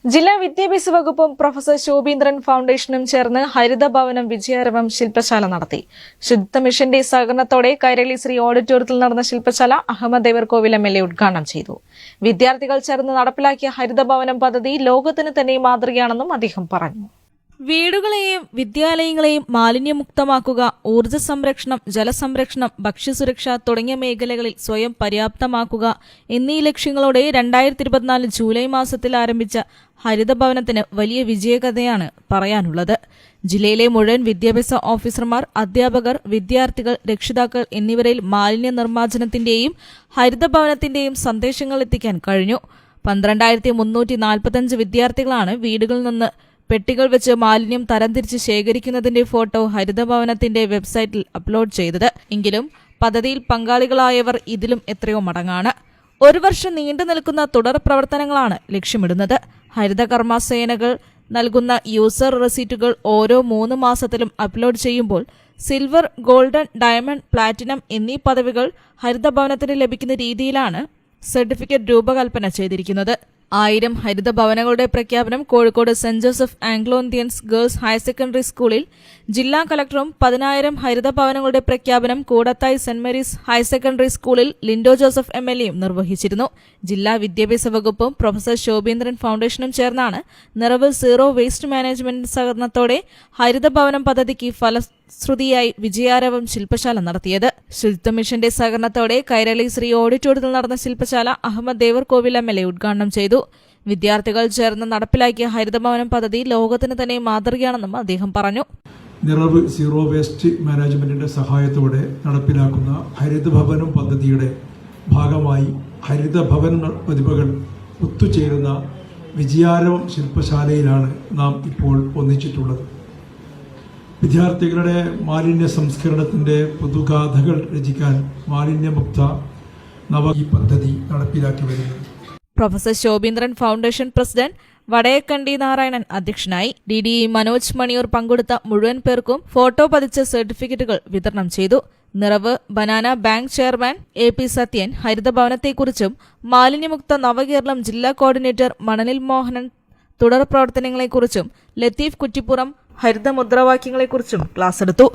ജില്ലാ വിദ്യാഭ്യാസ വകുപ്പും പ്രൊഫസർ ശോഭീന്ദ്രൻ ഫൗണ്ടേഷനും ചേർന്ന് ഹരിതഭവനം വിജയാരവം ശില്പശാല നടത്തി. ശുചിത്വ മിഷന്റെ സഹകരണത്തോടെ കൈരളി ശ്രീ ഓഡിറ്റോറിയത്തിൽ നടന്ന ശില്പശാല അഹമ്മദ് ദേവർകോവിൽ MLA ഉദ്ഘാടനം ചെയ്തു. വിദ്യാർത്ഥികൾ ചേർന്ന് നടപ്പിലാക്കിയ ഹരിതഭവനം പദ്ധതി ലോകത്തിന് തന്നെ മാതൃകയാണെന്നും അദ്ദേഹം പറഞ്ഞു. വീടുകളെയും വിദ്യാലയങ്ങളെയും മാലിന്യമുക്തമാക്കുക, ഊർജ്ജ സംരക്ഷണം, ജലസംരക്ഷണം, ഭക്ഷ്യസുരക്ഷ തുടങ്ങിയ മേഖലകളിൽ സ്വയം പര്യാപ്തമാക്കുക എന്നീ ലക്ഷ്യങ്ങളോടെ 2024 ജൂലൈ മാസത്തിൽ ആരംഭിച്ച ഹരിതഭവനത്തിന് വലിയ വിജയകഥയാണ് പറയാനുള്ളത്. ജില്ലയിലെ മുഴുവൻ വിദ്യാഭ്യാസ ഓഫീസർമാർ, അധ്യാപകർ, വിദ്യാർത്ഥികൾ, രക്ഷിതാക്കൾ എന്നിവരിൽ മാലിന്യ നിർമ്മാർജ്ജനത്തിന്റെയും ഹരിതഭവനത്തിന്റെയും സന്ദേശങ്ങൾ എത്തിക്കാൻ കഴിഞ്ഞു. 12,345 വിദ്യാർത്ഥികളാണ് വീടുകളിൽ നിന്ന് പെട്ടികൾ വെച്ച് മാലിന്യം തരംതിരിച്ച് ശേഖരിക്കുന്നതിന്റെ ഫോട്ടോ ഹരിതഭവനത്തിന്റെ വെബ്സൈറ്റിൽ അപ്ലോഡ് ചെയ്തത്. എങ്കിലും പദ്ധതിയിൽ പങ്കാളികളായവർ ഇതിലും എത്രയോ മടങ്ങാണ്. 1 വർഷം നീണ്ടു നിൽക്കുന്ന തുടർ പ്രവർത്തനങ്ങളാണ് ലക്ഷ്യമിടുന്നത്. ഹരിത കർമ്മസേനകൾ നൽകുന്ന യൂസർ റെസീറ്റുകൾ ഓരോ 3 മാസത്തിലും അപ്ലോഡ് ചെയ്യുമ്പോൾ സിൽവർ, ഗോൾഡൻ, ഡയമണ്ട്, പ്ലാറ്റിനം എന്നീ പദവികൾ ഹരിതഭവനത്തിന് ലഭിക്കുന്ന രീതിയിലാണ് സർട്ടിഫിക്കറ്റ് രൂപകൽപ്പന ചെയ്തിരിക്കുന്നത്. 1000 ഹരിതഭവനങ്ങളുടെ പ്രഖ്യാപനം Kozhikode saint Joseph Anglo Indians girls higher secondary സ്കൂളിൽ ജില്ലാ കളക്ടറും 10,000 ഹരിതഭവനങ്ങളുടെ പ്രഖ്യാപനം Koodathayi saint Mary's higher secondary സ്കൂളിൽ ലിൻഡോ ജോസഫ് MLAയും നിർവഹിച്ചിരുന്നു. ജില്ലാ വിദ്യാഭ്യാസ വകുപ്പും പ്രൊഫസർ ശോഭീന്ദ്രൻ ഫൗണ്ടേഷനും ചേർന്നാണ് നിറവിൽ സീറോ വേസ്റ്റ് മാനേജ്മെന്റ് സഹകരണത്തോടെ ഹരിതഭവനം പദ്ധതിക്ക് ഫലശ്രുതിയായി വിജയാരവം ശില്പശാല നടത്തിയത്. ശുചിത്വ മിഷന്റെ സഹകരണത്തോടെ കൈരളി ശ്രീ ഓഡിറ്റോറിയത്തിൽ നടന്ന ശില്പശാല അഹമ്മദ് ദേവർകോവിൽ MLA ഉദ്ഘാടനം ചെയ്തു. വിദ്യാർത്ഥികൾ ചേർന്ന് നടപ്പിലാക്കിയ ഹരിതഭവനം പദ്ധതി ലോകത്തിന് തന്നെ മാതൃകയാണെന്നും അദ്ദേഹം പറഞ്ഞു. നിറവ് സീറോ വേസ്റ്റ് മാനേജ്മെന്റിന്റെ സഹായത്തോടെ നടപ്പിലാക്കുന്ന ഹരിതഭവനം പദ്ധതിയുടെ ഭാഗമായി ഹരിതഭവൻ പ്രതിഭകൾ ഒത്തുചേരുന്ന വിജയാരവം ശില്പശാലയിലാണ് നാം ഇപ്പോൾ ഒന്നിച്ചിട്ടുള്ളത്. വിദ്യാർത്ഥികളുടെ മാലിന്യ സംസ്കരണത്തിന്റെ പുതുഗാഥകൾ രചിക്കാൻ മാലിന്യമുക്ത നവ ഈ പദ്ധതി നടപ്പിലാക്കി വരുന്നത്. Professor Shobheendran foundation president Vadayakkandi Narayanan അധ്യക്ഷനായി. DDE മനോജ് മണിയൂർ പങ്കെടുത്ത മുഴുവൻ പേർക്കും ഫോട്ടോ പതിച്ച സർട്ടിഫിക്കറ്റുകൾ വിതരണം ചെയ്തു. Niravu banana bank chairman AP Sathyan ഹരിതഭവനത്തെക്കുറിച്ചും മാലിന്യമുക്ത നവകേരളം ജില്ലാ കോർഡിനേറ്റർ മണലിൽ മോഹനൻ തുടർ പ്രവർത്തനങ്ങളെക്കുറിച്ചും ലത്തീഫ് കുറ്റിപ്പുറം ഹരിത മുദ്രാവാക്യങ്ങളെക്കുറിച്ചും ക്ലാസ് എടുത്തു.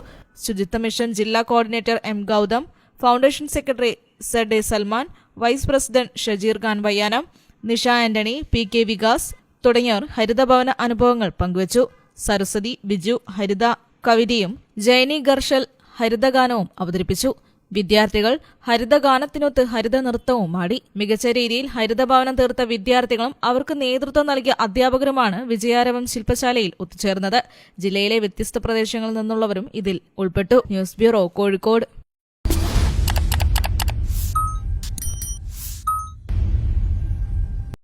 ശുചിത്വ മിഷൻ ജില്ലാ coordinator M Gautham, foundation secretary ZA Salman, vice president Shajeer Khan Vayyanam, Nisha Antony, PK Vikas തുടങ്ങിയവർ ഹരിതഭവന അനുഭവങ്ങൾ പങ്കുവച്ചു. സരസ്വതി ബിജു ഹരിത കവിതയും ജയനി ഗർഷൽ ഹരിതഗാനവും അവതരിപ്പിച്ചു. വിദ്യാർത്ഥികൾ ഹരിതഗാനത്തിനൊത്ത് ഹരിത നൃത്തവും ആടി. മികച്ച രീതിയിൽ ഹരിതഭവനം തീർത്ത വിദ്യാർത്ഥികളും അവർക്ക് നേതൃത്വം നൽകിയ അധ്യാപകരുമാണ് വിജയാരവം ശില്പശാലയിൽ ഒത്തുചേർന്നത്. ജില്ലയിലെ വ്യത്യസ്ത പ്രദേശങ്ങളിൽ നിന്നുള്ളവരും ഇതിൽ ഉൾപ്പെട്ടു. News bureau, Kozhikode.